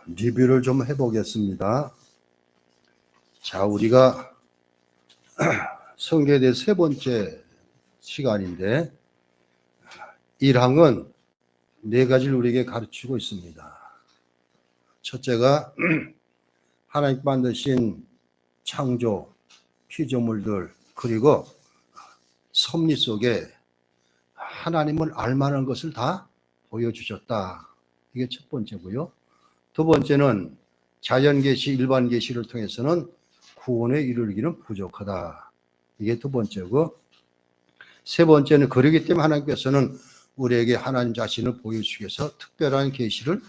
리뷰를 좀 해보겠습니다. 자, 우리가 성경에 대해 세 번째 시간인데 1항은 네 가지를 우리에게 가르치고 있습니다. 첫째가 하나님 만드신 창조, 피조물들, 그리고 섭리 속에 하나님을 알만한 것을 다 보여주셨다. 이게 첫 번째고요. 두 번째는 자연계시, 일반계시를 통해서는 구원에 이르기는 부족하다. 이게 두 번째고, 세 번째는 그러기 때문에 하나님께서는 우리에게 하나님 자신을 보여주기 위해서 특별한 계시를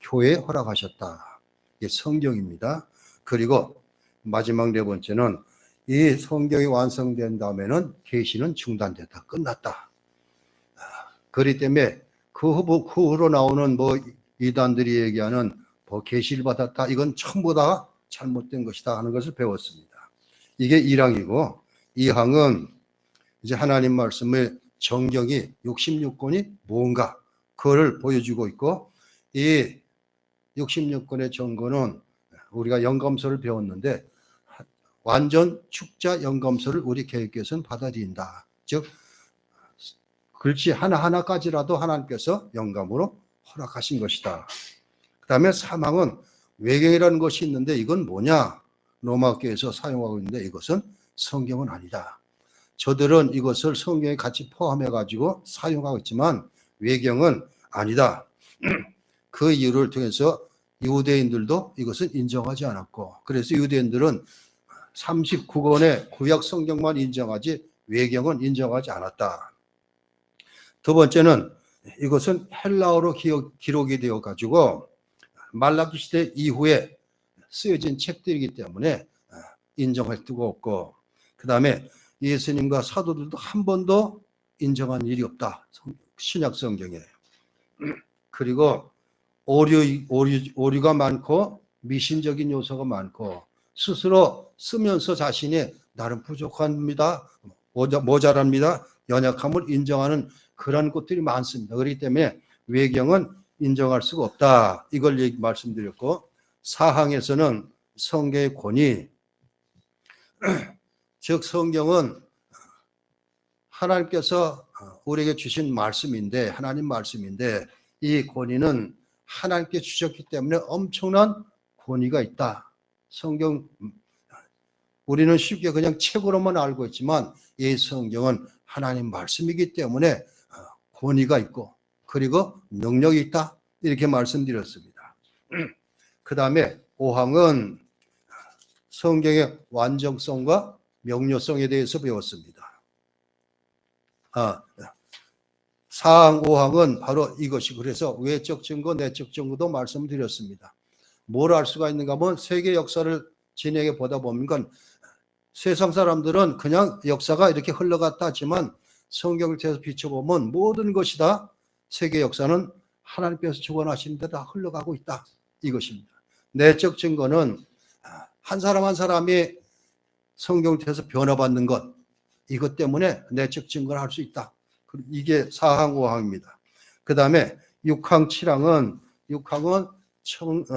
교회에 허락하셨다. 이게 성경입니다. 그리고 마지막 네 번째는 이 성경이 완성된 다음에는 계시는 중단됐다. 끝났다. 그렇기 때문에 그 후로 나오는 이단들이 얘기하는 계시를 받았다. 이건 전부 다 잘못된 것이다 하는 것을 배웠습니다. 이게 1항이고 2항은 이제 하나님 말씀의 정경이 66권이 뭔가 그거를 보여주고 있고, 이 66권의 정거는 우리가 영감서를 배웠는데 완전 축자 영감서를 우리 개혁교회에서는 받아들인다. 즉 글씨 하나하나까지라도 하나님께서 영감으로 허락하신 것이다. 그 다음에 3항은 외경이라는 것이 있는데 이건 뭐냐? 로마교에서 사용하고 있는데 이것은 성경은 아니다. 저들은 이것을 성경에 같이 포함해 가지고 사용하고 있지만 외경은 아니다. 그 이유를 통해서 유대인들도 이것은 인정하지 않았고, 그래서 유대인들은 39권의 구약 성경만 인정하지 외경은 인정하지 않았다. 두 번째는 이것은 헬라어로 기록이 되어 가지고 말라기 시대 이후에 쓰여진 책들이기 때문에 인정할 수가 없고, 그 다음에 예수님과 사도들도 한 번도 인정한 일이 없다. 신약 성경에. 그리고 오류가 많고 미신적인 요소가 많고 스스로 쓰면서 자신이 나름 부족합니다. 모자랍니다. 연약함을 인정하는 그런 것들이 많습니다. 그렇기 때문에 외경은 인정할 수가 없다. 이걸 말씀드렸고, 4항에서는 성경의 권위, 즉 성경은 하나님께서 우리에게 주신 말씀인데, 하나님 말씀인데 이 권위는 하나님께 주셨기 때문에 엄청난 권위가 있다. 성경 우리는 쉽게 그냥 책으로만 알고 있지만 이 성경은 하나님 말씀이기 때문에 권위가 있고 그리고 능력이 있다. 이렇게 말씀드렸습니다. 그 다음에 5항은 성경의 완전성과 명료성에 대해서 배웠습니다. 4항, 5항은 바로 이것이, 그래서 외적 증거, 내적 증거도 말씀드렸습니다. 뭘 알 수가 있는가 하면 세계 역사를 진행해 보다 보면 세상 사람들은 그냥 역사가 이렇게 흘러갔다 하지만 성경을 통해서 비춰보면 모든 것이 다 세계 역사는 하나님께서 주관하신 데 다 흘러가고 있다. 이것입니다. 내적 증거는 한 사람 한 사람이 성경을 통해서 변화받는 것, 이것 때문에 내적 증거를 할 수 있다. 이게 4항, 5항입니다. 그 다음에 6항, 7항은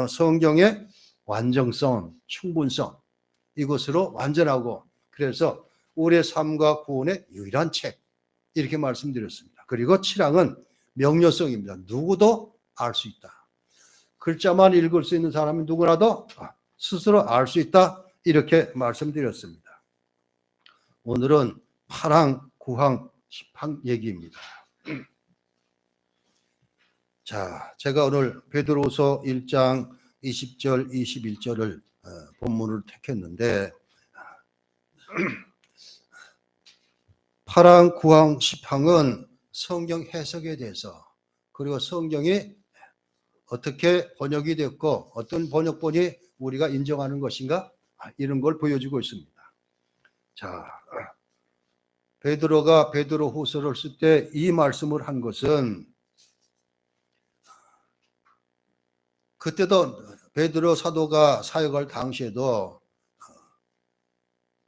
성경의 완전성, 충분성, 이것으로 완전하고 그래서 우리의 삶과 구원의 유일한 책, 이렇게 말씀드렸습니다. 그리고 7항은 명료성입니다. 누구도 알 수 있다. 글자만 읽을 수 있는 사람은 누구라도 스스로 알 수 있다. 이렇게 말씀드렸습니다. 오늘은 8항, 9항, 10항 얘기입니다. 자, 제가 오늘 베드로후서 1장 20절, 21절을 본문을 택했는데 8항, 9항, 10항은 성경 해석에 대해서, 그리고 성경이 어떻게 번역이 됐고 어떤 번역본이 우리가 인정하는 것인가, 이런 걸 보여주고 있습니다. 자, 베드로가 베드로후서를 쓸 때 이 말씀을 한 것은 그때도 베드로 사도가 사역할 당시에도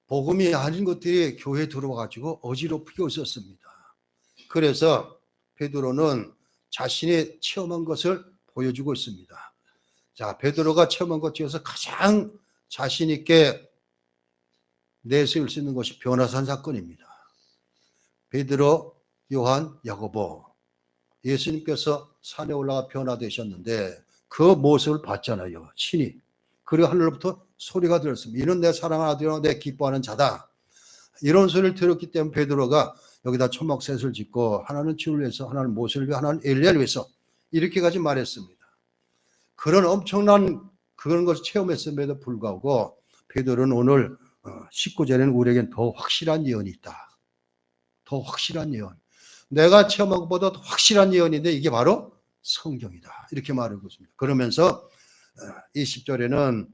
복음이 아닌 것들이 교회에 들어와가지고 어지럽히고 있었습니다. 그래서 베드로는 자신이 체험한 것을 보여주고 있습니다. 자, 베드로가 체험한 것 중에서 가장 자신 있게 내세울 수 있는 것이 변화산 사건입니다. 베드로, 요한, 야고보, 예수님께서 산에 올라가 변화되셨는데 그 모습을 봤잖아요. 친히. 그리고 하늘로부터 소리가 들었습니다. 이는 내 사랑하는 아들이요 내 기뻐하는 자다. 이런 소리를 들었기 때문에 베드로가 여기다 초막셋을 짓고 하나는 주를 위해서, 하나는 모세를 위해서, 하나는 엘리야를 위해서 이렇게까지 말했습니다. 그런 엄청난 그런 것을 체험했음에도 불구하고 베드로는 오늘 19절에는 우리에겐 더 확실한 예언이 있다. 더 확실한 예언. 내가 체험한 것보다 더 확실한 예언인데 이게 바로 성경이다. 이렇게 말하고 있습니다. 그러면서 20절에는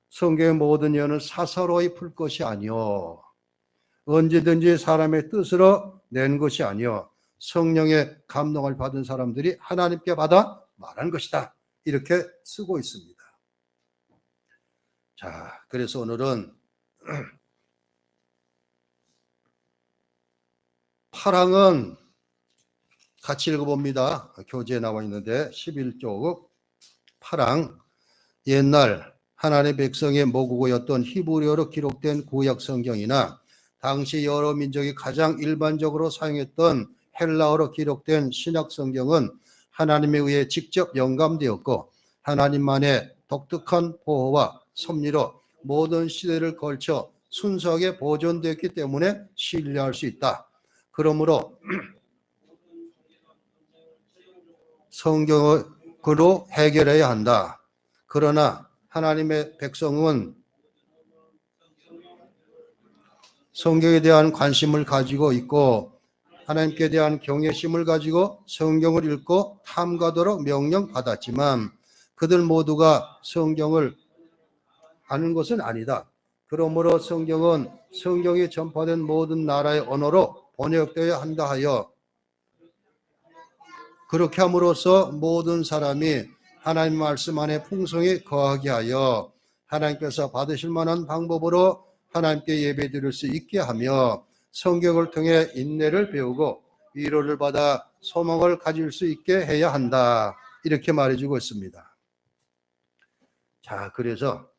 성경의 모든 예언은 사사로이 풀 것이 아니요 언제든지 사람의 뜻으로 낸 것이 아니요 성령의 감동을 받은 사람들이 하나님께 받아 말한 것이다. 이렇게 쓰고 있습니다. 자, 그래서 오늘은 파랑은 같이 읽어봅니다. 교재에 나와 있는데 11쪽 파랑, 옛날 하나님의 백성의 모국어였던 히브리어로 기록된 구약 성경이나 당시 여러 민족이 가장 일반적으로 사용했던 헬라어로 기록된 신약 성경은 하나님에 의해 직접 영감되었고 하나님만의 독특한 보호와 섭리로 모든 시대를 걸쳐 순수하게 보존되었기 때문에 신뢰할 수 있다. 그러므로 성경으로 해결해야 한다. 그러나 하나님의 백성은 성경에 대한 관심을 가지고 있고 하나님께 대한 경외심을 가지고 성경을 읽고 탐구하도록 명령받았지만 그들 모두가 성경을 아는 것은 아니다. 그러므로 성경은 성경이 전파된 모든 나라의 언어로 번역되어야 한다 하여 그렇게 함으로써 모든 사람이 하나님 말씀 안에 풍성히 거하게 하여 하나님께서 받으실 만한 방법으로 하나님께 예배드릴 수 있게 하며 성경을 통해 인내를 배우고 위로를 받아 소망을 가질 수 있게 해야 한다. 이렇게 말해주고 있습니다. 자, 그래서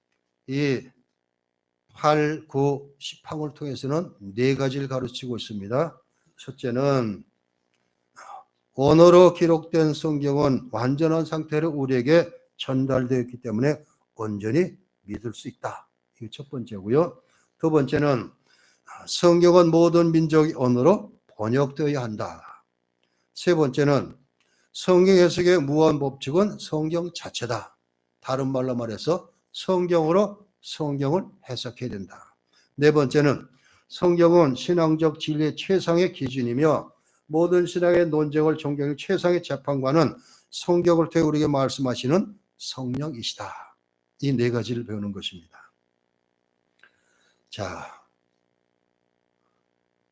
이 8, 9, 10항을 통해서는 네 가지를 가르치고 있습니다. 첫째는 언어로 기록된 성경은 완전한 상태로 우리에게 전달되었기 때문에 온전히 믿을 수 있다. 이게 첫 번째고요. 두 번째는 성경은 모든 민족의 언어로 번역되어야 한다. 세 번째는 성경 해석의 무한 법칙은 성경 자체다. 다른 말로 말해서 성경으로 성경을 해석해야 된다. 네 번째는 성경은 신앙적 진리의 최상의 기준이며 모든 신앙의 논쟁을 종교의 최상의 재판관은 성경을 통해 우리에게 말씀하시는 성령이시다. 이 네 가지를 배우는 것입니다. 자,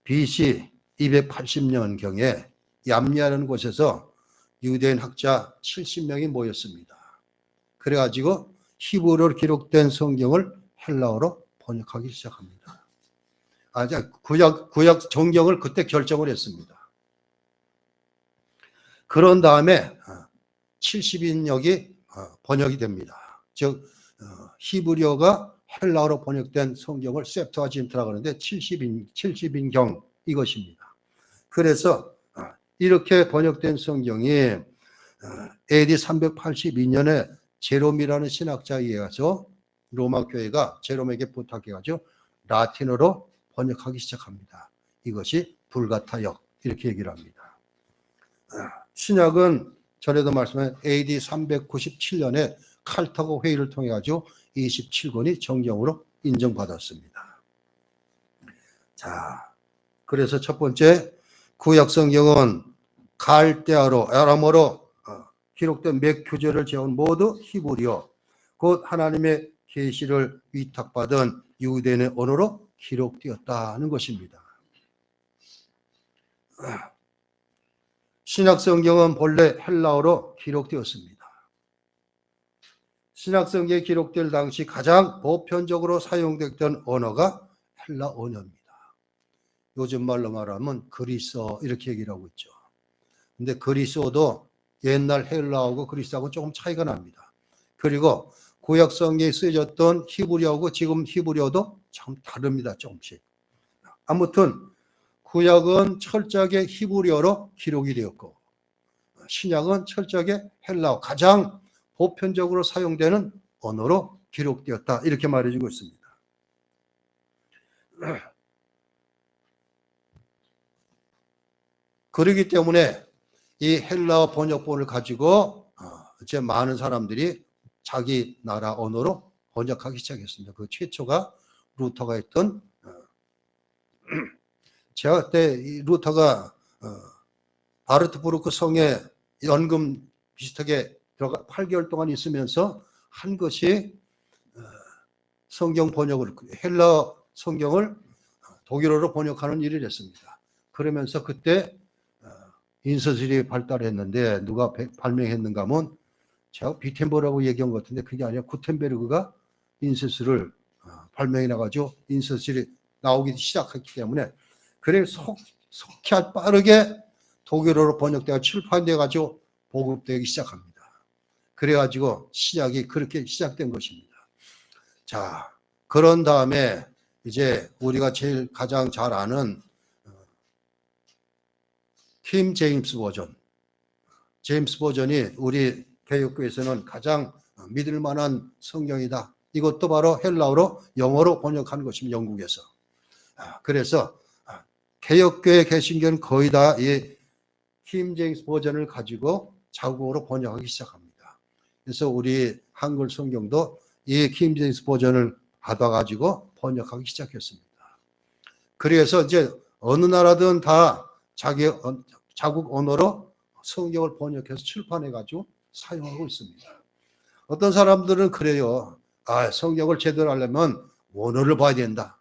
BC 280년경에 얌리라는 곳에서 유대인 학자 70명이 모였습니다. 그래가지고 히브리어로 기록된 성경을 헬라어로 번역하기 시작합니다. 구약 정경을 그때 결정을 했습니다. 그런 다음에 70인역이 번역이 됩니다. 즉 히브리어가 헬라어로 번역된 성경을 셉투아진트라고 하는데 70인경 이것입니다. 그래서 이렇게 번역된 성경이 AD 382년에 제롬이라는 신학자에 의해서 로마 교회가 제롬에게 부탁해가지고 라틴어로 번역하기 시작합니다. 이것이 불가타역 이렇게 얘기를 합니다. 신약은 전에도 말씀한 AD 397년에 칼타고 회의를 통해 가지고 27권이 정경으로 인정받았습니다. 자, 그래서 첫 번째 구약 성경은 갈대아로 아람어로 기록된 몇 교재를 제온 모두 히브리어 곧 하나님의 계시를 위탁받은 유대인의 언어로 기록되었다는 것입니다. 신약 성경은 본래 헬라어로 기록되었습니다. 신약 성경에 기록될 당시 가장 보편적으로 사용됐던 언어가 헬라 언어입니다. 요즘 말로 말하면 그리스어 이렇게 얘기를 하고 있죠. 근데 그리스어도 옛날 헬라어하고 그리스어하고 조금 차이가 납니다. 그리고 구약 성경에 쓰여졌던 히브리어하고 지금 히브리어도 참 다릅니다. 조금씩. 아무튼 구약은 철저하게 히브리어로 기록이 되었고 신약은 철저하게 헬라어, 가장 보편적으로 사용되는 언어로 기록되었다. 이렇게 말해주고 있습니다. 그렇기 때문에 이 헬라어 번역본을 가지고 이제 많은 사람들이 자기 나라 언어로 번역하기 시작했습니다. 그 최초가 루터가 했던, 제가 그때 루터가 바르트부르크 성에 연금 비슷하게 들어가 8개월 동안 있으면서 한 것이 성경 번역을, 헬라어 성경을 독일어로 번역하는 일을 했습니다. 그러면서 그때 인서술이 발달했는데 누가 발명했는가 하면 제가 비텐버라고 얘기한 것 같은데 그게 아니라 구텐베르그가 인서술을 발명해 나가지고 인서술이 나오기 시작했기 때문에 그래 속히 빠르게 독일어로 번역되어 출판되어 가지고 보급되기 시작합니다. 그래가지고 시작이 그렇게 시작된 것입니다. 자, 그런 다음에 이제 우리가 제일 가장 잘 아는 킹 제임스 버전, 제임스 버전이 우리 개혁교에서는 가장 믿을 만한 성경이다. 이것도 바로 헬라어로 영어로 번역한 것입니다. 영국에서. 그래서 개혁교회 개신교는 거의 다 이 킹 제임스 버전을 가지고 자국어로 번역하기 시작합니다. 그래서 우리 한글 성경도 이 킹 제임스 버전을 받아가지고 번역하기 시작했습니다. 그래서 이제 어느 나라든 다 자기 자국 언어로 성경을 번역해서 출판해가지고 사용하고 있습니다. 어떤 사람들은 그래요. 성경을 제대로 하려면 원어를 봐야 된다.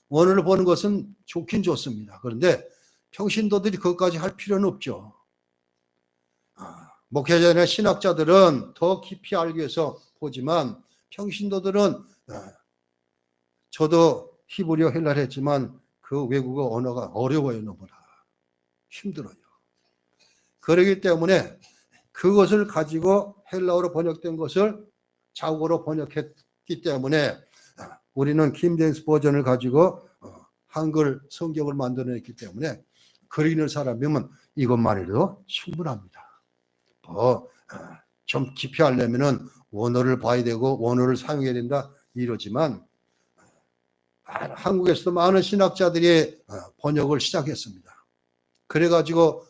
원어를 보는 것은 좋긴 좋습니다. 그런데 평신도들이 그것까지 할 필요는 없죠. 목회자나 신학자들은 더 깊이 알기 위해서 보지만 평신도들은 저도 히브리어 헬라를 했지만 그 외국어 언어가 어려워요. 너무나 힘들어요. 그렇기 때문에 그것을 가지고 헬라어로 번역된 것을 자국어로 번역했기 때문에 우리는 킹 제임스 버전을 가지고 한글 성경을 만들어냈기 때문에 글 읽는 사람이면 이것만으로도 충분합니다. 좀 깊이 하려면은 원어를 봐야 되고 원어를 사용해야 된다 이러지만 한국에서도 많은 신학자들이 번역을 시작했습니다. 그래가지고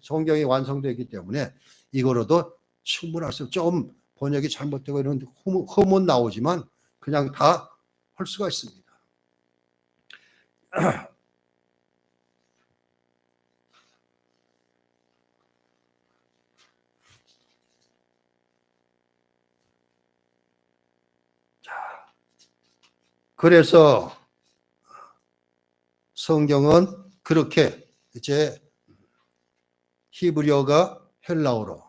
성경이 완성되기 때문에 이거로도 충분할 수, 좀 번역이 잘못되고 이런 흠은 나오지만 그냥 다 할 수가 있습니다. 그래서 성경은 그렇게 이제 히브리어가 헬라어로,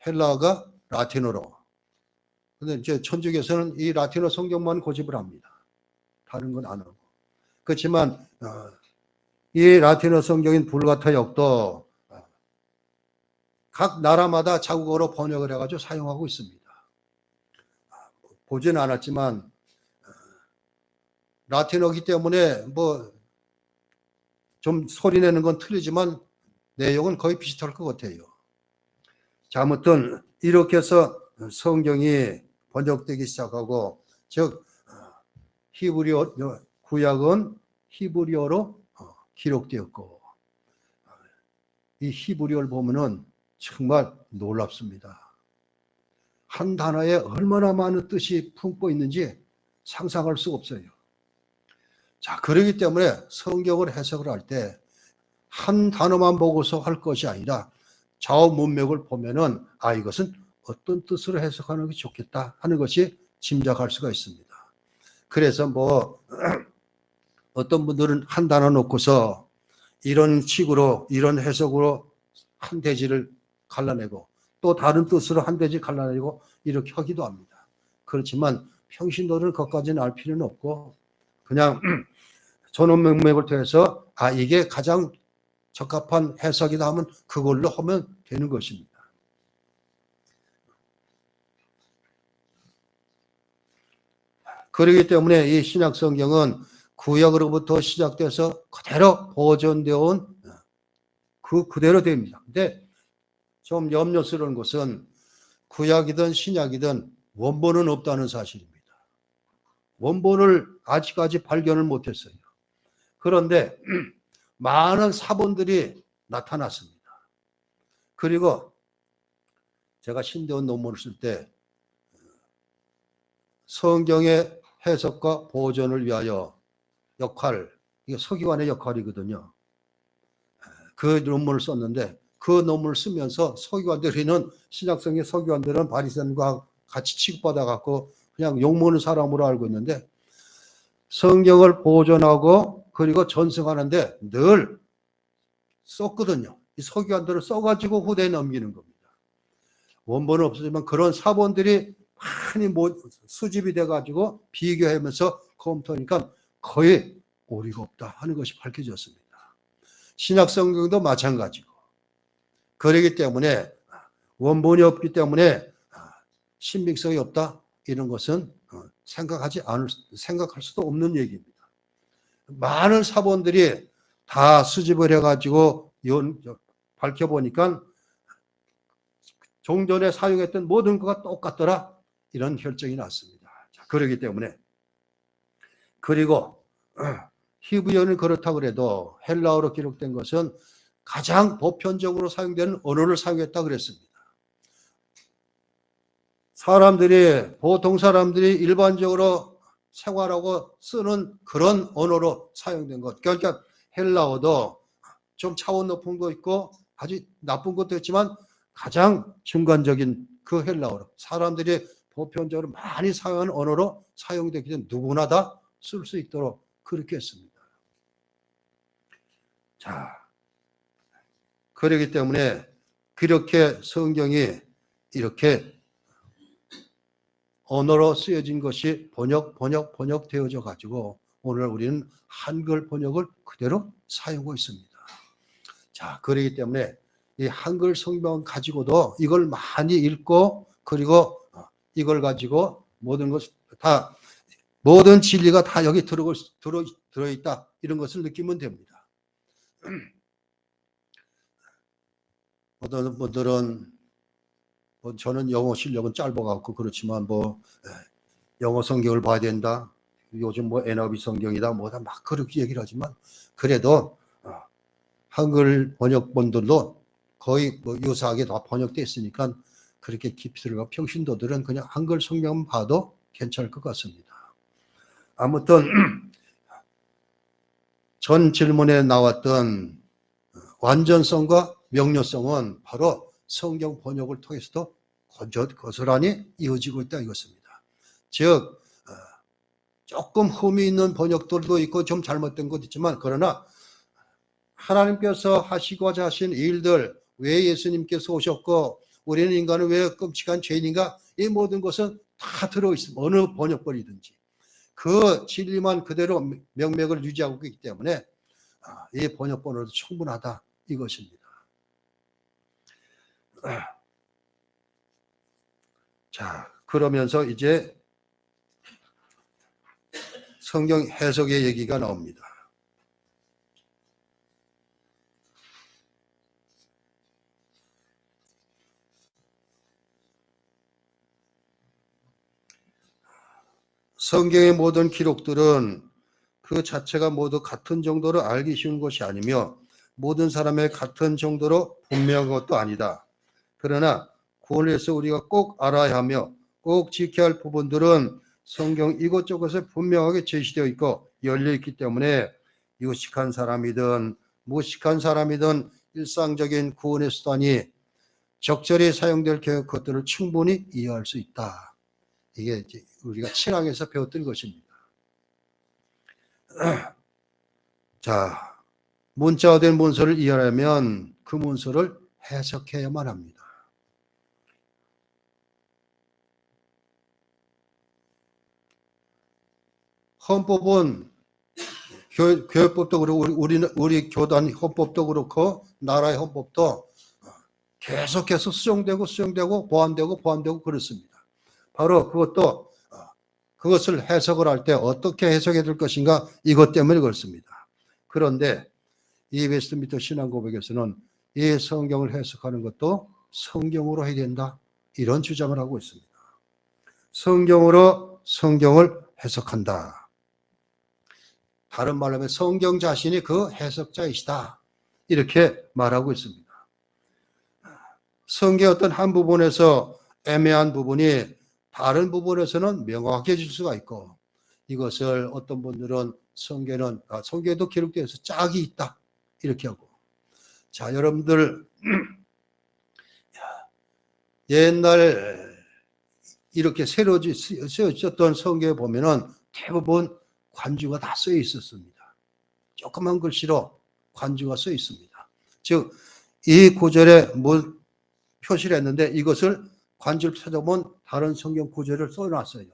헬라어가 라틴어로. 근데 이제 천주교에서는 이 라틴어 성경만 고집을 합니다. 다른 건 안 하고. 그렇지만 이 라틴어 성경인 불가타 역도 각 나라마다 자국어로 번역을 해가지고 사용하고 있습니다. 보지는 않았지만 라틴어기 때문에 뭐 좀 소리내는 건 틀리지만 내용은 거의 비슷할 것 같아요. 자, 아무튼 이렇게 해서 성경이 번역되기 시작하고, 즉 히브리어, 구약은 히브리어로 기록되었고, 이 히브리어를 보면은 정말 놀랍습니다. 한 단어에 얼마나 많은 뜻이 품고 있는지 상상할 수가 없어요. 자, 그렇기 때문에 성경을 해석을 할 때 한 단어만 보고서 할 것이 아니라 좌우 문맥을 보면은 이것은 어떤 뜻으로 해석하는 게 좋겠다 하는 것이 짐작할 수가 있습니다. 그래서 뭐 어떤 분들은 한 단어 놓고서 이런 식으로 이런 해석으로 한 대지를 갈라내고 또 다른 뜻으로 한 대지 갈라내고 이렇게 하기도 합니다. 그렇지만 평신도는 그것까지는 알 필요는 없고 그냥 전원 문맥을 통해서 이게 가장 적합한 해석이다 하면 그걸로 하면 되는 것입니다. 그렇기 때문에 이 신약 성경은 구약으로부터 시작돼서 그대로 보존되어 온 그대로 됩니다. 근데 좀 염려스러운 것은 구약이든 신약이든 원본은 없다는 사실입니다. 원본을 아직까지 발견을 못했어요. 그런데 많은 사본들이 나타났습니다. 그리고 제가 신대원 논문을 쓸 때 성경의 해석과 보존을 위하여 역할, 이게 서기관의 역할이거든요. 그 논문을 썼는데 그 논문을 쓰면서 서기관들은 신약성의 서기관들은 바리새인과 같이 취급받아 갖고 그냥 욕먹는 사람으로 알고 있는데 성경을 보존하고 그리고 전승하는데 늘 썼거든요. 이 서기관들을 써가지고 후대에 넘기는 겁니다. 원본은 없었지만 그런 사본들이 많이 수집이 돼가지고 비교하면서 검토하니까 거의 오리가 없다 하는 것이 밝혀졌습니다. 신약 성경도 마찬가지고. 그렇기 때문에 원본이 없기 때문에 신빙성이 없다 이런 것은 생각할 수도 없는 얘기입니다. 많은 사본들이 다 수집을 해가지고 밝혀보니까 종전에 사용했던 모든 것과 똑같더라 이런 결정이 났습니다. 자, 그렇기 때문에 그리고 히브리어는 그렇다고 해도 헬라어로 기록된 것은 가장 보편적으로 사용되는 언어를 사용했다 그랬습니다. 보통 사람들이 일반적으로 생활하고 쓰는 그런 언어로 사용된 것. 그러니까 헬라어도 좀 차원 높은 거 있고 아주 나쁜 것도 있지만 가장 중간적인 그 헬라어로 사람들이 보편적으로 많이 사용하는 언어로 사용되기 때문에 누구나 다 쓸 수 있도록 그렇게 했습니다. 자, 그렇기 때문에 그렇게 성경이 이렇게 언어로 쓰여진 것이 번역되어져 가지고 오늘 우리는 한글 번역을 그대로 사용하고 있습니다. 자, 그렇기 때문에 이 한글 성경 가지고도 이걸 많이 읽고 그리고 이걸 가지고 모든 진리가 다 여기 들어있다 이런 것을 느끼면 됩니다. 어떤 분들은 저는 영어 실력은 짧아갖고 그렇지만 영어 성경을 봐야 된다. 요즘 NIV 성경이다 뭐다 막 그렇게 얘기를 하지만 그래도 한글 번역본들도 거의 유사하게 다 번역되어 있으니까 그렇게 깊이 들어가 평신도들은 그냥 한글 성경 봐도 괜찮을 것 같습니다. 아무튼 전 질문에 나왔던 완전성과 명료성은 바로 성경 번역을 통해서도 고스란히 이어지고 있다 이것입니다. 즉 조금 흠이 있는 번역들도 있고 좀 잘못된 것도 있지만 그러나 하나님께서 하시고자 하신 일들 왜 예수님께서 오셨고 우리는 인간은 왜 끔찍한 죄인인가 이 모든 것은 다 들어있습니다. 어느 번역본이든지 그 진리만 그대로 명맥을 유지하고 있기 때문에 이 번역본으로도 충분하다 이것입니다. 자, 그러면서 이제 성경 해석의 얘기가 나옵니다. 성경의 모든 기록들은 그 자체가 모두 같은 정도로 알기 쉬운 것이 아니며 모든 사람의 같은 정도로 분명한 것도 아니다. 그러나 구원을 위해서 우리가 꼭 알아야 하며 꼭 지켜야 할 부분들은 성경 이것저것에 분명하게 제시되어 있고 열려있기 때문에 유식한 사람이든 무식한 사람이든 일상적인 구원의 수단이 적절히 사용될 것들을 충분히 이해할 수 있다. 이게 우리가 신앙에서 배웠던 것입니다. 자, 문자화된 문서를 이해하려면 그 문서를 해석해야만 합니다. 헌법은 교육법도 그렇고 우리 교단 헌법도 그렇고 나라의 헌법도 계속해서 수정되고 보완되고 그렇습니다. 바로 그것도 그것을 해석을 할 때 어떻게 해석해야 될 것인가 이것 때문에 그렇습니다. 그런데 이 웨스트민스터 신앙고백에서는 이 성경을 해석하는 것도 성경으로 해야 된다 이런 주장을 하고 있습니다. 성경으로 성경을 해석한다. 다른 말로 하면 성경 자신이 그 해석자이시다 이렇게 말하고 있습니다. 성경의 어떤 한 부분에서 애매한 부분이 다른 부분에서는 명확해질 수가 있고, 이것을 어떤 분들은 성경에도 기록되어 있어 짝이 있다 이렇게 하고. 자, 여러분들 옛날 이렇게 새로 쓰여졌던 성경에 보면은 대부분 관주가 다 쓰여 있었습니다. 조그만 글씨로 관주가 쓰여 있습니다. 즉, 이 구절에 뭘 표시를 했는데 이것을 관주를 찾아보면 다른 성경 구절을 써놨어요.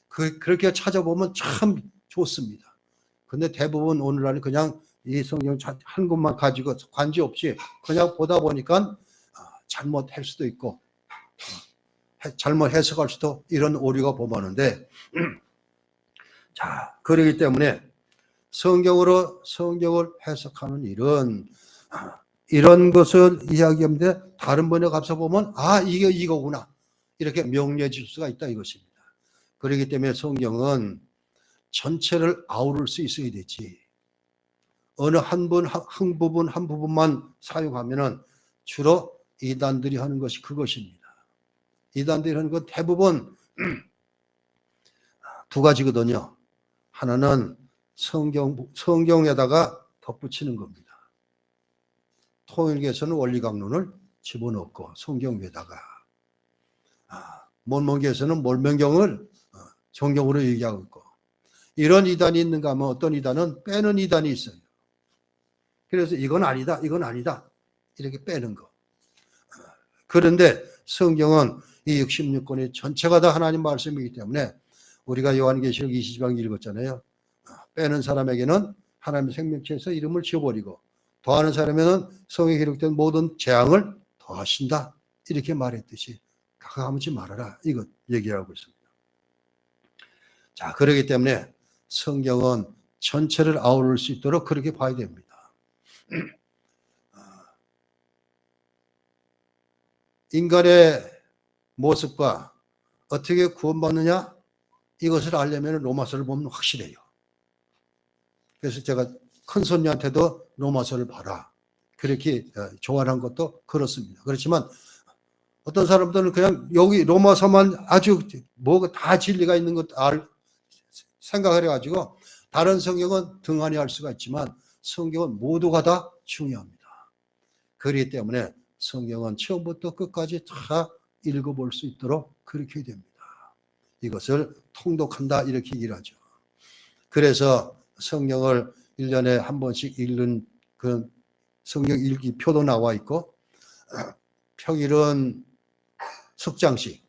그렇게 찾아보면 참 좋습니다. 근데 대부분 오늘날은 그냥 이 성경 한 곳만 가지고 관주 없이 그냥 보다 보니까 잘못할 수도 있고 잘못 해석할 수도 이런 오류가 범하는데 자, 그렇기 때문에 성경으로 성경을 해석하는 일은 이런 것을 이야기하는데 다른 번역 앞서 보면 이게 이거구나 이렇게 명료해질 수가 있다 이것입니다. 그렇기 때문에 성경은 전체를 아우를 수 있어야 되지 어느 한 부분만 사용하면은 주로 이단들이 하는 것이 그것입니다. 이단들이 하는 건 대부분 두 가지거든요. 하나는 성경에다가 덧붙이는 겁니다. 통일교에서는 원리강론을 집어넣고 성경 위에다가 몰몬교에서는 몰명경을 성경으로 얘기하고 있고 이런 이단이 있는가 하면 어떤 이단은 빼는 이단이 있어요. 그래서 이건 아니다 이렇게 빼는 거. 그런데 성경은 이 66권이 전체가 다 하나님 말씀이기 때문에 우리가 요한계시록 20장 읽었잖아요. 빼는 사람에게는 하나님 생명체에서 이름을 지워버리고 더하는 사람에게는 성경에 기록된 모든 재앙을 더하신다 이렇게 말했듯이 가감하지 말아라 이것 얘기하고 있습니다. 자, 그렇기 때문에 성경은 전체를 아우를 수 있도록 그렇게 봐야 됩니다. 인간의 모습과 어떻게 구원받느냐 이것을 알려면 로마서를 보면 확실해요. 그래서 제가 큰손녀한테도 로마서를 봐라 그렇게 조언한 것도 그렇습니다. 그렇지만 어떤 사람들은 그냥 여기 로마서만 아주 뭐가 다 진리가 있는 것 생각을 해가지고 다른 성경은 등한히 할 수가 있지만 성경은 모두가 다 중요합니다. 그렇기 때문에 성경은 처음부터 끝까지 다 읽어볼 수 있도록 그렇게 됩니다. 이것을 통독한다 이렇게 얘기를 하죠. 그래서 성경을 1년에 한 번씩 읽는 그 성경 읽기 표도 나와 있고 평일은 석장씩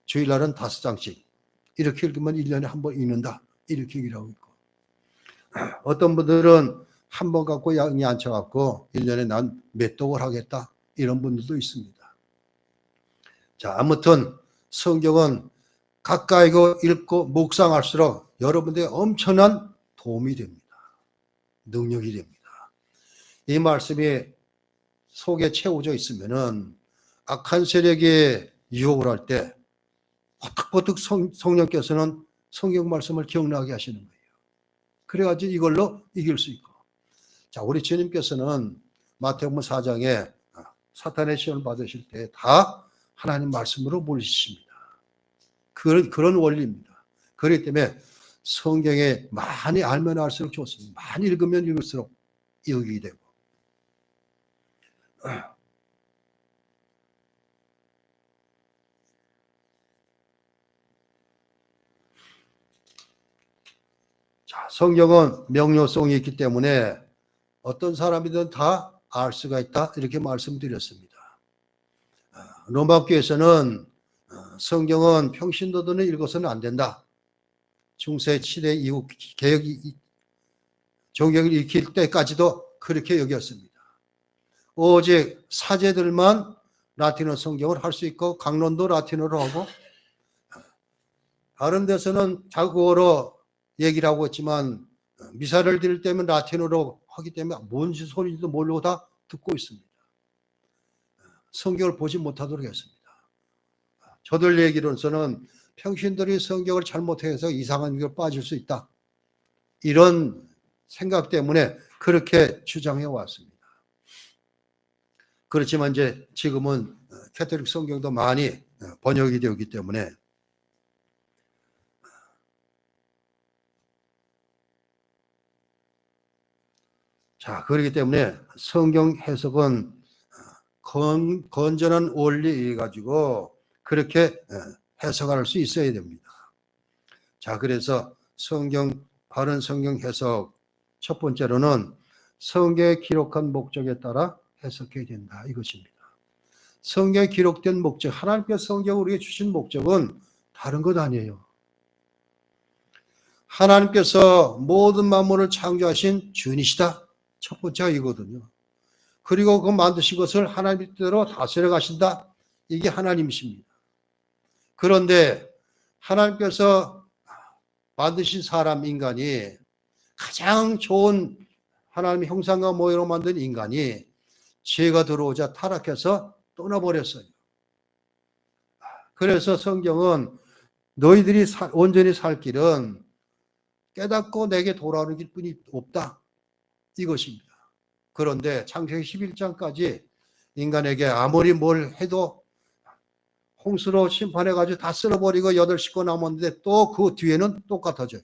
주일날은 5장씩 이렇게 읽으면 1년에 한 번 읽는다 이렇게 얘기를 하고 있고 어떤 분들은 한 번 갖고 양이 안 차갖고 1년에 난 몇 독을 하겠다 이런 분들도 있습니다. 자, 아무튼 성경은 가까이 읽고 묵상할수록 여러분들의 엄청난 도움이 됩니다. 능력이 됩니다. 이 말씀이 속에 채워져 있으면은 악한 세력에 유혹을 할 때 버뜩버뜩 성령께서는 성경 말씀을 기억나게 하시는 거예요. 그래가지고 이걸로 이길 수 있고. 자, 우리 주님께서는 마태복음 4장에 사탄의 시험을 받으실 때 다 하나님 말씀으로 물리십니다. 그런 원리입니다. 그렇기 때문에 성경에 많이 알면 알수록 좋습니다. 많이 읽으면 읽을수록 이익이 되고. 자, 성경은 명료성이 있기 때문에 어떤 사람이든 다 알 수가 있다 이렇게 말씀드렸습니다. 로마교에서는 성경은 평신도들은 읽어서는 안 된다. 중세 시대 이후 개혁이 종경을 익힐 때까지도 그렇게 여겼습니다. 오직 사제들만 라틴어 성경을 할 수 있고 강론도 라틴어로 하고 다른 데서는 자국어로 얘기를 하고 있지만 미사를 드릴 때면 라틴어로 하기 때문에 뭔지 소리인지도 모르고 다 듣고 있습니다. 성경을 보지 못하도록 했습니다. 저들 얘기로서는 평신들이 성경을 잘못해서 이상한 걸 빠질 수 있다. 이런 생각 때문에 그렇게 주장해 왔습니다. 그렇지만 이제 지금은 캐톨릭 성경도 많이 번역이 되었기 때문에 자, 그렇기 때문에 성경 해석은 건전한 원리에 가지고 그렇게 해석할 수 있어야 됩니다. 자, 그래서 바른 성경 해석 첫 번째로는 성경에 기록한 목적에 따라 해석해야 된다 이것입니다. 성경에 기록된 목적, 하나님께서 성경을 우리에게 주신 목적은 다른 것 아니에요. 하나님께서 모든 만물을 창조하신 주인이시다. 첫 번째가 이거거든요. 그리고 그 만드신 것을 하나님 뜻대로 다스려 가신다. 이게 하나님이십니다. 그런데 하나님께서 만드신 사람 인간이 가장 좋은 하나님의 형상과 모양으로 만든 인간이 죄가 들어오자 타락해서 떠나버렸어요. 그래서 성경은 너희들이 온전히 살 길은 깨닫고 내게 돌아오는 길뿐이 없다. 이것입니다. 그런데 창세기 11장까지 인간에게 아무리 뭘 해도 홍수로 심판해가지고 다 쓸어버리고 8식구 남았는데 또 그 뒤에는 똑같아져요.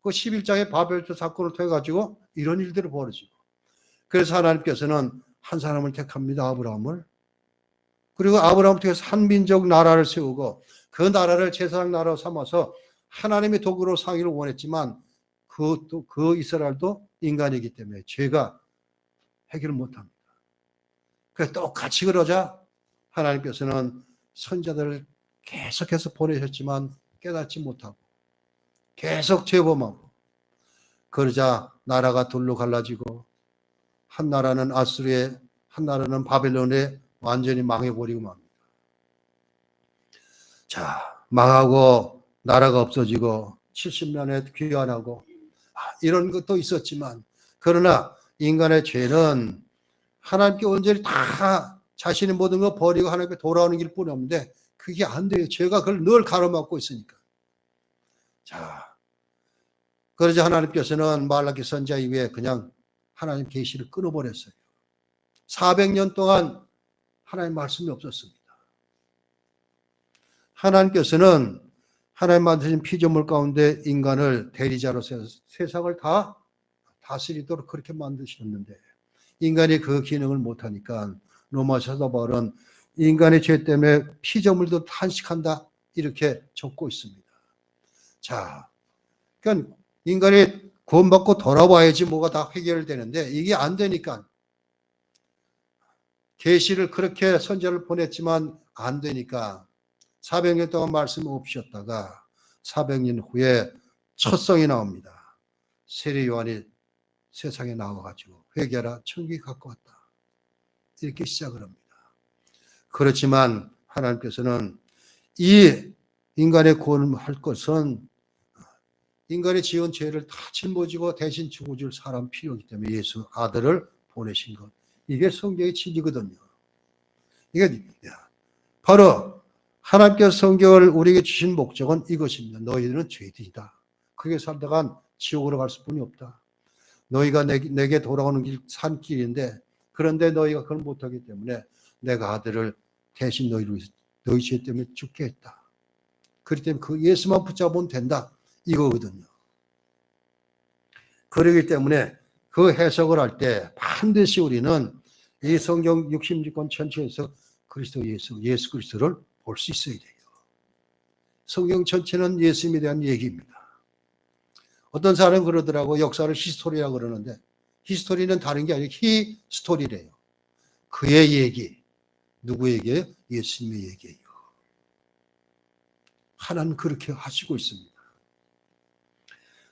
그 11장의 바벨탑 사건을 통해가지고 이런 일들이 벌어지고 그래서 하나님께서는 한 사람을 택합니다. 아브라함을. 그리고 아브라함을 통해서 한 민족 나라를 세우고 그 나라를 제사장 나라로 삼아서 하나님의 도구로 사기를 원했지만 그 이스라엘도 인간이기 때문에 죄가 해결을 못합니다. 그래서 똑같이 그러자 하나님께서는 선자들을 계속해서 보내셨지만 깨닫지 못하고 계속 죄범하고 그러자 나라가 둘로 갈라지고 한 나라는 아수르에 한 나라는 바벨론에 완전히 망해버리고 맙니다. 자, 망하고 나라가 없어지고 70년에 귀환하고 이런 것도 있었지만 그러나 인간의 죄는 하나님께 온전히 다 자신의 모든 거 버리고 하나님께 돌아오는 길뿐이 없는데 그게 안 돼요. 죄가 그걸 늘 가로막고 있으니까. 자, 그러자 하나님께서는 말라기 선지자 이후에 그냥 하나님 계시를 끊어버렸어요. 400년 동안 하나님 말씀이 없었습니다. 하나님께서는 하나님 만드신 피조물 가운데 인간을 대리자로 세상을 다 다스리도록 그렇게 만드셨는데 인간이 그 기능을 못하니까 로마 사도 바울은 인간의 죄 때문에 피조물도 탄식한다 이렇게 적고 있습니다. 자, 그러니까 인간이 구원받고 돌아와야지 뭐가 다 해결되는데 이게 안 되니까 계시를 그렇게 선지자를 보냈지만 안 되니까 400년 동안 말씀 없으셨다가 400년 후에 첫 성이 나옵니다. 세례 요한이 세상에 나와가지고 회개하라 천국이 가까웠다. 이렇게 시작을 합니다. 그렇지만 하나님께서는 이 인간의 구원을 할 것은 인간이 지은 죄를 다 짊어지고 대신 죽어줄 사람 필요하기 때문에 예수 아들을 보내신 것. 이게 성경의 진리거든요. 이게 바로 하나님께서 성경을 우리에게 주신 목적은 이것입니다. 너희들은 죄인이다. 그게 살다간 지옥으로 갈 수뿐이 없다. 너희가 내게 돌아오는 길, 산 길인데 그런데 너희가 그걸 못하기 때문에 내가 아들을 대신 너희 죄 때문에 죽게 했다. 그렇기 때문에 그 예수만 붙잡으면 된다. 이거거든요. 그렇기 때문에 그 해석을 할 때 반드시 우리는 이 성경 66권 전체에서 그리스도 예수 그리스도를 볼 수 있어야 돼요. 성경 전체는 예수님에 대한 얘기입니다. 어떤 사람은 그러더라고 역사를 히스토리라고 그러는데 히스토리는 다른 게 아니라 히스토리래요. 그의 얘기. 누구 얘기예요? 예수님의 얘기예요. 하나는 그렇게 하시고 있습니다.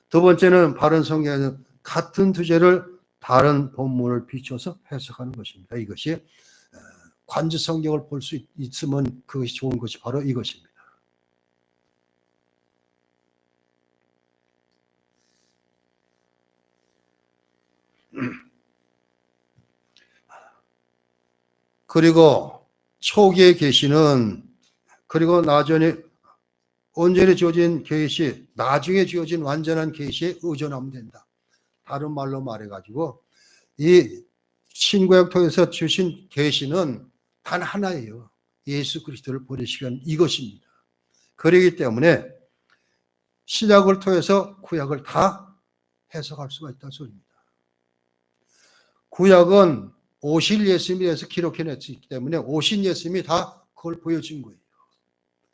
두 번째는 바른 성경에는 같은 주제를 다른 본문을 비춰서 해석하는 것입니다. 이것이 관지 성경을 볼 수 있으면 그것이 좋은 것이 바로 이것입니다. 그리고 초기의 계시는 그리고 나중에 온전히 주어진 계시, 나중에 주어진 완전한 계시에 의존하면 된다. 다른 말로 말해가지고 이 신구약 통해서 주신 계시는 단 하나예요. 예수 그리스도를 보내시간 이것입니다. 그렇기 때문에 신약을 통해서 구약을 다 해석할 수가 있다는 소리입니다. 구약은 오실 예수님에 대해서 기록해냈기 때문에 오신 예수님이 다 그걸 보여준 거예요.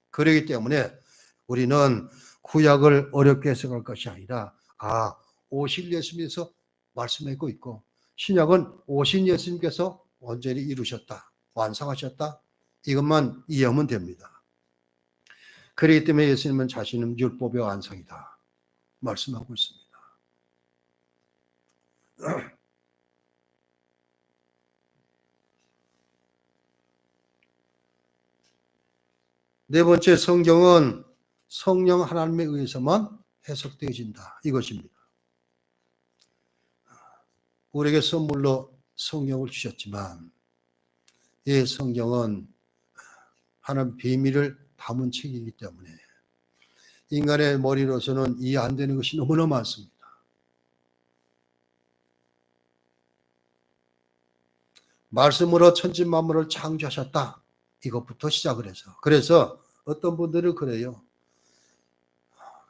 그렇기 때문에 우리는 구약을 어렵게 해석할 것이 아니라 오실 예수님에서 말씀하고 있고 신약은 오신 예수님께서 완전히 이루셨다, 완성하셨다, 이것만 이해하면 됩니다. 그렇기 때문에 예수님은 자신은 율법의 완성이다 말씀하고 있습니다. 네 번째, 성경은 성령 하나님에 의해서만 해석되어진다 이것입니다. 우리에게 선물로 성경을 주셨지만 이 성경은 하나님의 비밀을 담은 책이기 때문에 인간의 머리로서는 이해 안 되는 것이 너무나 많습니다. 말씀으로 천지 만물을 창조하셨다 이것부터 시작을 해서 그래서 어떤 분들은 그래요.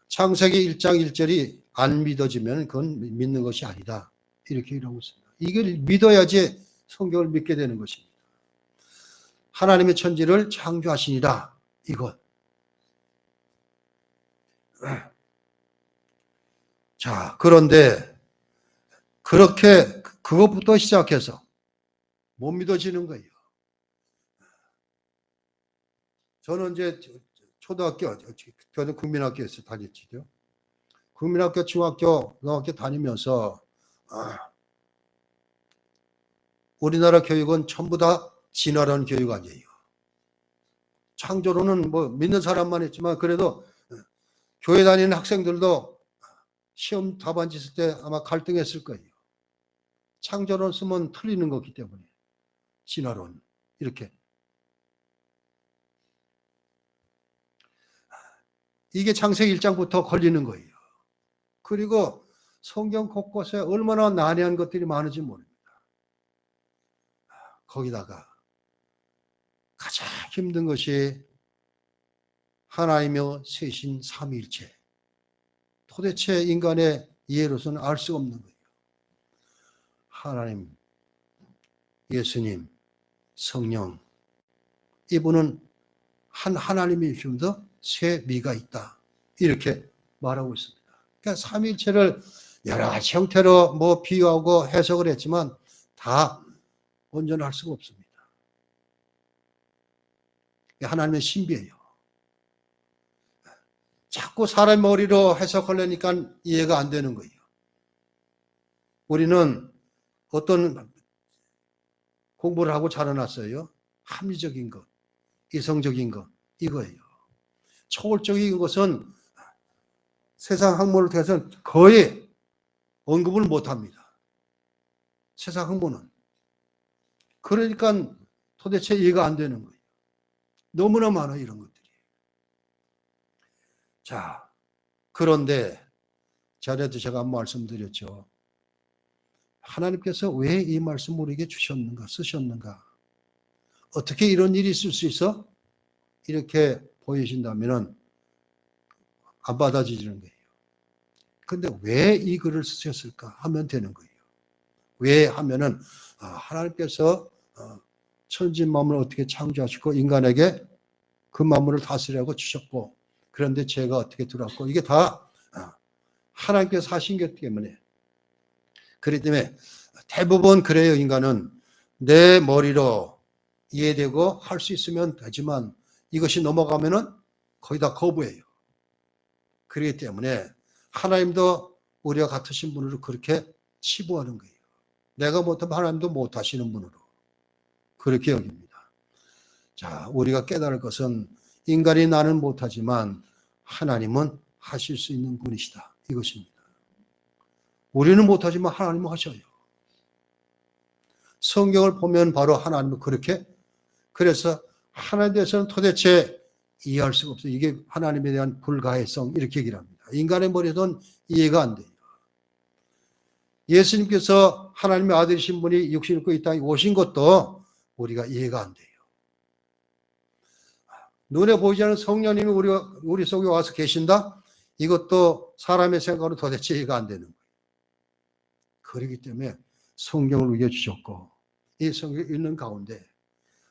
창세기 1장 1절이 안 믿어지면 그건 믿는 것이 아니다 이렇게 이러고 있습니다. 이걸 믿어야지 성경을 믿게 되는 것입니다. 하나님의 천지를 창조하시니라 이것. 자, 그런데 그렇게 그것부터 시작해서 못 믿어지는 거예요. 저는 이제 초등학교, 저는 국민학교에서 다녔지요. 국민학교, 중학교, 고등학교 다니면서 우리나라 교육은 전부 다 진화론 교육 아니에요. 창조론은 뭐 믿는 사람만 했지만 그래도 교회 다니는 학생들도 시험 답안지 쓸 때 아마 갈등했을 거예요. 창조론 쓰면 틀리는 거기 때문에 진화론 이렇게. 이게 창세기 1장부터 걸리는 거예요. 그리고 성경 곳곳에 얼마나 난해한 것들이 많은지 모릅니다. 거기다가 가장 힘든 것이 하나이며 셋인 삼위일체. 도대체 인간의 이해로서는 알 수가 없는 거예요. 하나님, 예수님, 성령, 이분은 한 하나님이시면서 세 미가 있다 이렇게 말하고 있습니다. 그러니까 삼위일체를 여러 가지 형태로 뭐 비유하고 해석을 했지만 다 온전할 수가 없습니다. 하나님의 신비예요. 자꾸 사람 머리로 해석하려니까 이해가 안 되는 거예요. 우리는 어떤 공부를 하고 자라났어요. 합리적인 것, 이성적인 것 이거예요. 초월적인 것은 세상 학문을 통해서는 거의 언급을 못합니다. 세상 학문은. 그러니까 도대체 이해가 안 되는 거예요. 너무나 많아요, 이런 것들이. 자, 그런데 전에도 제가 말씀드렸죠. 하나님께서 왜 이 말씀을 우리에게 주셨는가, 쓰셨는가? 어떻게 이런 일이 있을 수 있어? 이렇게 보이신다면 안 받아지는 거예요. 근데 왜 이 글을 쓰셨을까 하면 되는 거예요. 왜 하면은 하나님께서 천지 만물을 어떻게 창조하시고 인간에게 그 만물을 다스리라고 주셨고 그런데 죄가 어떻게 들어왔고 이게 다 하나님께서 하신 것 때문에 그렇기 때문에 대부분 그래요. 인간은 내 머리로 이해되고 할 수 있으면 되지만 이것이 넘어가면은 거의 다 거부해요. 그렇기 때문에 하나님도 우리와 같으신 분으로 그렇게 치부하는 거예요. 내가 못하면 하나님도 못하시는 분으로 그렇게 여깁니다. 자, 우리가 깨달을 것은 인간이 나는 못하지만 하나님은 하실 수 있는 분이시다. 이것입니다. 우리는 못하지만 하나님은 하셔요. 성경을 보면 바로 하나님은 그렇게 그래서 하나님에 대해서는 도대체 이해할 수가 없어요. 이게 하나님에 대한 불가해성 이렇게 얘기를 합니다. 인간의 머리에는 이해가 안 돼요. 예수님께서 하나님의 아들이신 분이 육신을 입고 이 땅에 오신 것도 우리가 이해가 안 돼요. 눈에 보이지 않는 성령님이 우리 속에 와서 계신다? 이것도 사람의 생각으로 도대체 이해가 안 되는 거예요. 그렇기 때문에 성경을 우겨주셨고 이 성경을 읽는 가운데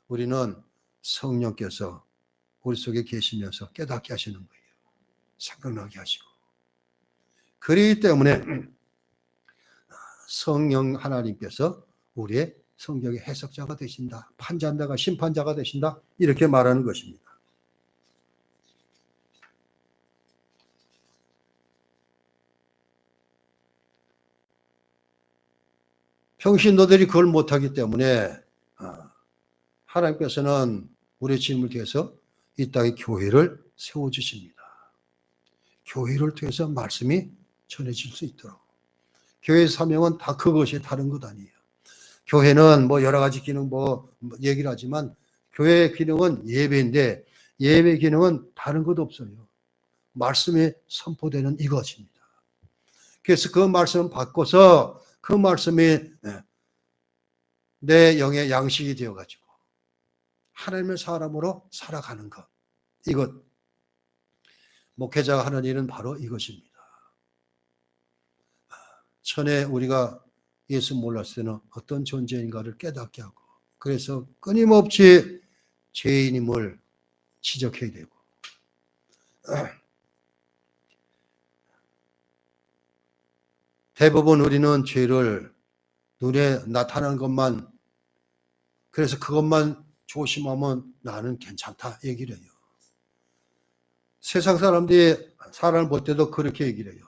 우리는 성령께서 우리 속에 계시면서 깨닫게 하시는 거예요. 생각나게 하시고. 그렇기 때문에 성령 하나님께서 우리의 성경의 해석자가 되신다. 판단자가 심판자가 되신다. 이렇게 말하는 것입니다. 평신도들이 그걸 못하기 때문에 하나님께서는 우리의 짐을 통해서 이 땅에 교회를 세워주십니다. 교회를 통해서 말씀이 전해질 수 있도록. 교회의 사명은 다 그것이 다른 것 아니에요. 교회는 뭐 여러 가지 기능 얘기를 하지만 교회의 기능은 예배인데 예배 기능은 다른 것 없어요. 말씀이 선포되는 이것입니다. 그래서 그 말씀을 바꿔서 그 말씀이 내 영의 양식이 되어가지고 하나님의 사람으로 살아가는 것. 이것. 목회자가 하는 일은 바로 이것입니다. 전에 우리가 예수 몰랐을 때는 어떤 존재인가를 깨닫게 하고 그래서 끊임없이 죄인임을 지적해야 되고 대부분 우리는 죄를 눈에 나타나는 것만 그래서 그것만 조심하면 나는 괜찮다 얘기를 해요. 세상 사람들이 사람을 볼 때도 그렇게 얘기를 해요.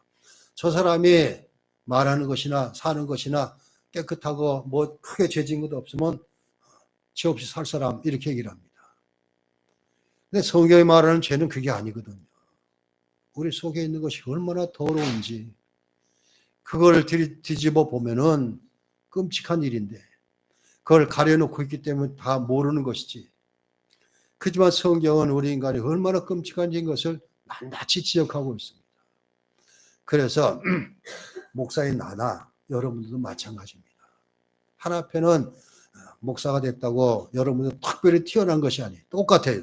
저 사람이 말하는 것이나 사는 것이나 깨끗하고 뭐 크게 죄진 것도 없으면 죄 없이 살 사람 이렇게 얘기를 합니다. 근데 성경이 말하는 죄는 그게 아니거든요. 우리 속에 있는 것이 얼마나 더러운지 그걸 뒤집어 보면은 끔찍한 일인데 그걸 가려놓고 있기 때문에 다 모르는 것이지. 그렇지만 성경은 우리 인간이 얼마나 끔찍한 일인 것을 낱낱이 지적하고 있습니다. 그래서 목사인 나나 여러분들도 마찬가지입니다. 하나님께는 목사가 됐다고 여러분들 특별히 튀어난 것이 아니에요. 똑같아요.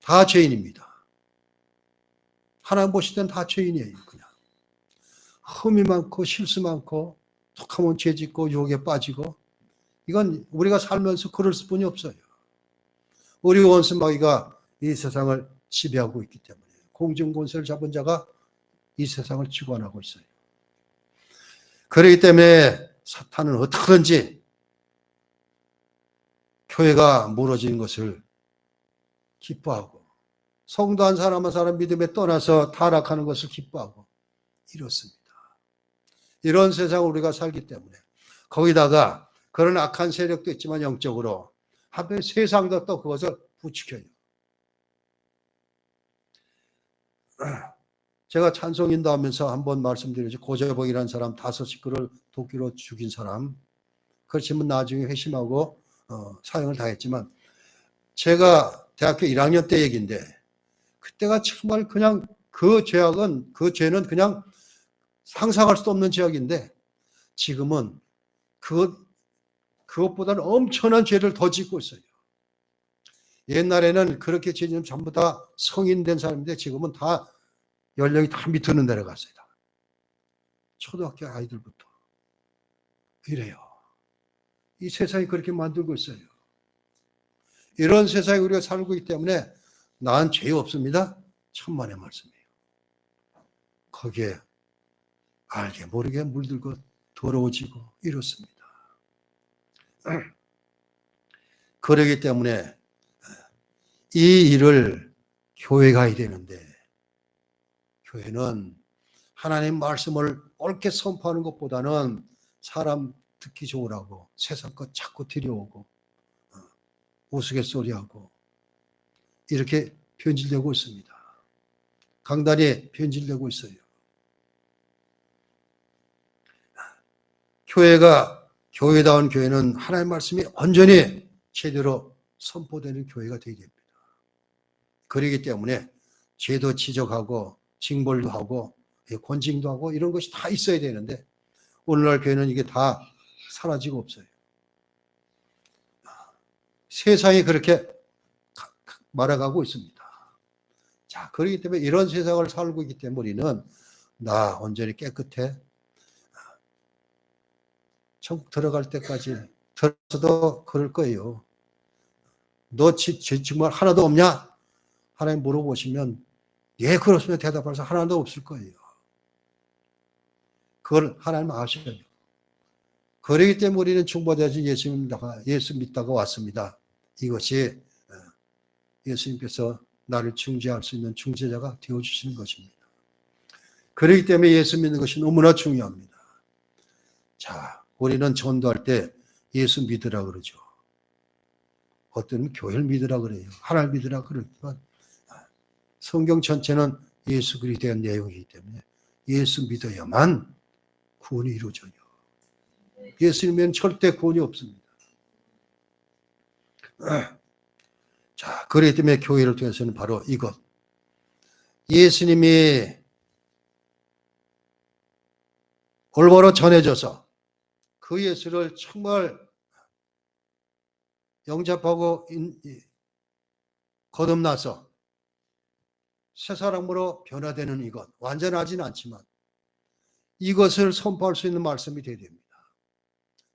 다 죄인입니다. 하나님 보실 땐 다 죄인이에요. 그냥 흠이 많고 실수 많고 툭하면 죄 짓고 유혹에 빠지고 이건 우리가 살면서 그럴 수뿐이 없어요. 우리 원수 마귀가 이 세상을 지배하고 있기 때문에 공중권세를 잡은 자가 이 세상을 주관하고 있어요. 그렇기 때문에 사탄은 어떻게든지 교회가 무너진 것을 기뻐하고 성도 한 사람 한 사람 믿음에 떠나서 타락하는 것을 기뻐하고 이렇습니다. 이런 세상을 우리가 살기 때문에 거기다가 그런 악한 세력도 있지만 영적으로 한편 세상도 또 그것을 부추겨요. 제가 찬송 인도하면서 한번 말씀드렸죠. 고재복이라는 사람 5식구를 도끼로 죽인 사람. 그렇지만 나중에 회심하고 사형을 당했지만 제가 대학교 1학년 때 얘기인데 그때가 정말 그냥 그 죄는 그냥 상상할 수도 없는 죄악인데 지금은 그것보다는 엄청난 죄를 더 짓고 있어요. 옛날에는 그렇게 죄지면 전부 다 성인 된 사람인데 지금은 다 연령이 다 밑으로 내려갔어요. 초등학교 아이들부터. 이래요. 이 세상이 그렇게 만들고 있어요. 이런 세상에 우리가 살고 있기 때문에 난 죄 없습니다. 천만의 말씀이에요. 거기에 알게 모르게 물들고 더러워지고 이렇습니다. 그러기 때문에 이 일을 교회가 해야 되는데 교회는 하나님 말씀을 옳게 선포하는 것보다는 사람 듣기 좋으라고 세상 것 자꾸 들여오고 우스갯소리하고 이렇게 변질되고 있습니다. 강단이 변질되고 있어요. 교회다운 교회는 하나님의 말씀이 온전히 제대로 선포되는 교회가 되어야 됩니다. 그렇기 때문에 죄도 지적하고 징벌도 하고 권징도 하고 이런 것이 다 있어야 되는데 오늘날 교회는 이게 다 사라지고 없어요. 세상이 그렇게 말아가고 있습니다. 자, 그렇기 때문에 이런 세상을 살고 있기 때문에 우리는 나 온전히 깨끗해. 천국 들어갈 때까지 들어서도 그럴 거예요. 너 정말 하나도 없냐? 하나님 물어보시면 예, 그렇습니다. 대답할 수 하나도 없을 거예요. 그걸 하나님 아셔요. 그렇기 때문에 우리는 중보자지 예수 믿다가 왔습니다. 이것이 예수님께서 나를 중재할 수 있는 중재자가 되어주시는 것입니다. 그렇기 때문에 예수 믿는 것이 너무나 중요합니다. 자, 우리는 전도할 때 예수 믿으라 그러죠. 어떤 교회를 믿으라 그래요. 하나님 믿으라 그러지만 성경 전체는 예수 그리스도에 대한 내용이기 때문에 예수 믿어야만 구원이 이루어져요. 예수님은 절대 구원이 없습니다. 자, 그렇기 때문에 교회를 통해서는 바로 이것. 예수님이 올바로 전해져서 그 예수를 정말 영접하고 거듭나서 새 사람으로 변화되는 이것. 완전하지는 않지만 이것을 선포할 수 있는 말씀이 되어야 됩니다.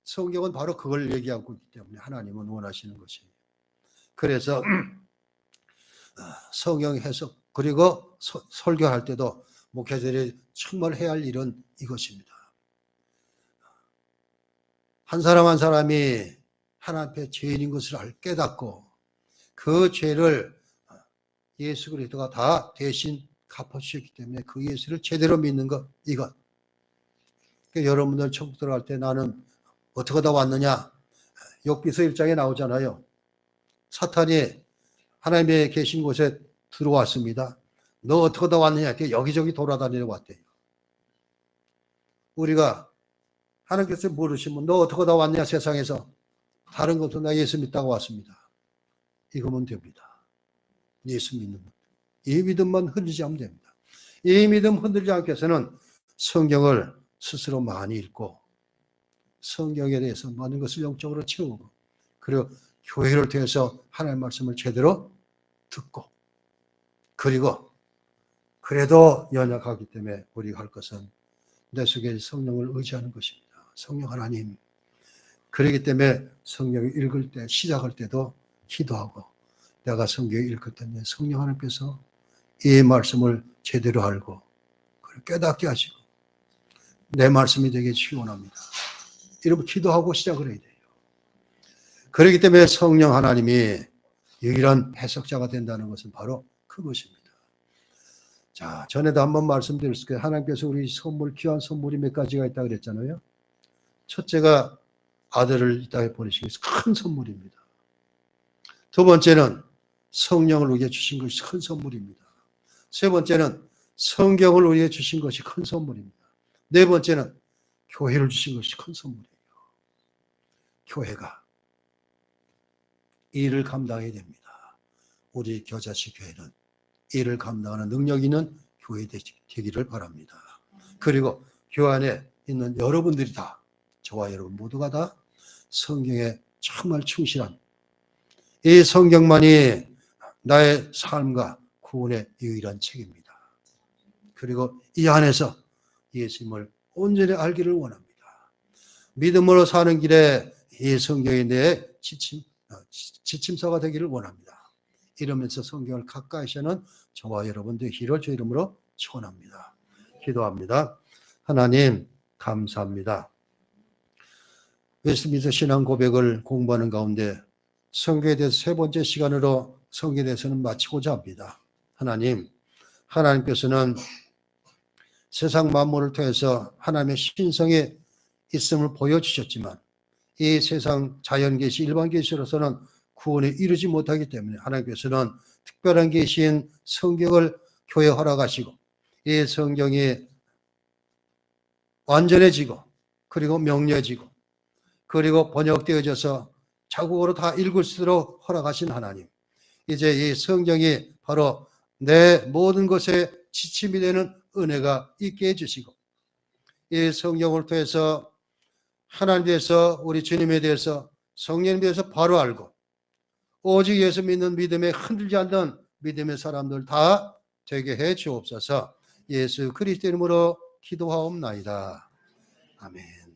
성경은 바로 그걸 얘기하고 있기 때문에 하나님은 원하시는 것이에요. 그래서 성경 해석 그리고 설교할 때도 목회자들이 정말 해야 할 일은 이것입니다. 한 사람 한 사람이 하나님 앞에 죄인인 것을 깨닫고 그 죄를 예수 그리스도가 다 대신 갚아주셨기 때문에 그 예수를 제대로 믿는 것, 이것. 그러니까 여러분들 천국 들어갈 때 나는 어떻게 다 왔느냐? 욥기서 1장에 나오잖아요. 사탄이 하나님의 계신 곳에 들어왔습니다. 너 어떻게 다 왔느냐? 여기저기 돌아다니려고 왔대요. 우리가 하나님께서 물으시면 너 어떻게 다 왔냐 세상에서? 다른 것도 나 예수 믿다고 왔습니다. 이거면 됩니다. 예수 믿는 것. 이 믿음만 흔들지 않으면 됩니다. 이 믿음 흔들지 않기 위해서는 성경을 스스로 많이 읽고 성경에 대해서 많은 것을 영적으로 채우고 그리고 교회를 통해서 하나님의 말씀을 제대로 듣고 그리고 그래도 연약하기 때문에 우리가 할 것은 내 속에 성령을 의지하는 것입니다. 성령 하나님. 그렇기 때문에 성경을 읽을 때 시작할 때도 기도하고 내가 성경을 읽을 때 성령 하나님께서 이 말씀을 제대로 알고 깨닫게 하시고 내 말씀이 되게 시원합니다. 이러면 기도하고 시작을 해야 돼요. 그렇기 때문에 성령 하나님이 유일한 해석자가 된다는 것은 바로 그것입니다. 자, 전에도 한번 말씀드렸을 거예요. 하나님께서 우리 선물, 귀한 선물이 몇 가지가 있다고 그랬잖아요. 첫째가 아들을 이 땅에 보내시기 위해서 큰 선물입니다. 두 번째는 성령을 우리에게 주신 것이 큰 선물입니다. 세 번째는 성경을 우리에게 주신 것이 큰 선물입니다. 네 번째는 교회를 주신 것이 큰 선물이에요. 교회가 일을 감당해야 됩니다. 우리 겨자씨 교회는 일을 감당하는 능력 있는 교회 되기를 바랍니다. 그리고 교회 안에 있는 여러분들이 다 저와 여러분 모두가 다 성경에 정말 충실한 이 성경만이 나의 삶과 구원의 유일한 책입니다. 그리고 이 안에서 예수님을 온전히 알기를 원합니다. 믿음으로 사는 길에 이 성경이 내 지침서가 되기를 원합니다. 이러면서 성경을 가까이 하는 저와 여러분들 기를 주 이름으로 축원합니다. 기도합니다. 하나님 감사합니다. 예수 믿어 신앙 고백을 공부하는 가운데 성경에 대해서 세 번째 시간으로 성경에 대해서는 마치고자 합니다. 하나님, 하나님께서는 세상 만물을 통해서 하나님의 신성의 있음을 보여주셨지만 이 세상 자연 계시, 일반 계시로서는 구원에 이르지 못하기 때문에 하나님께서는 특별한 계시인 성경을 교회에 허락하시고 이 성경이 완전해지고 그리고 명료해지고 그리고 번역되어져서 자국어로 다 읽을 수 있도록 허락하신 하나님, 이제 이 성경이 바로 내 모든 것에 지침이 되는 은혜가 있게 해주시고, 이 성경을 통해서 하나님에 대해서, 우리 주님에 대해서, 성령에 대해서 바로 알고 오직 예수 믿는 믿음에 흔들지 않는 믿음의 사람들 다 되게 해 주옵소서. 예수 그리스도 이름으로 기도하옵나이다. 아멘.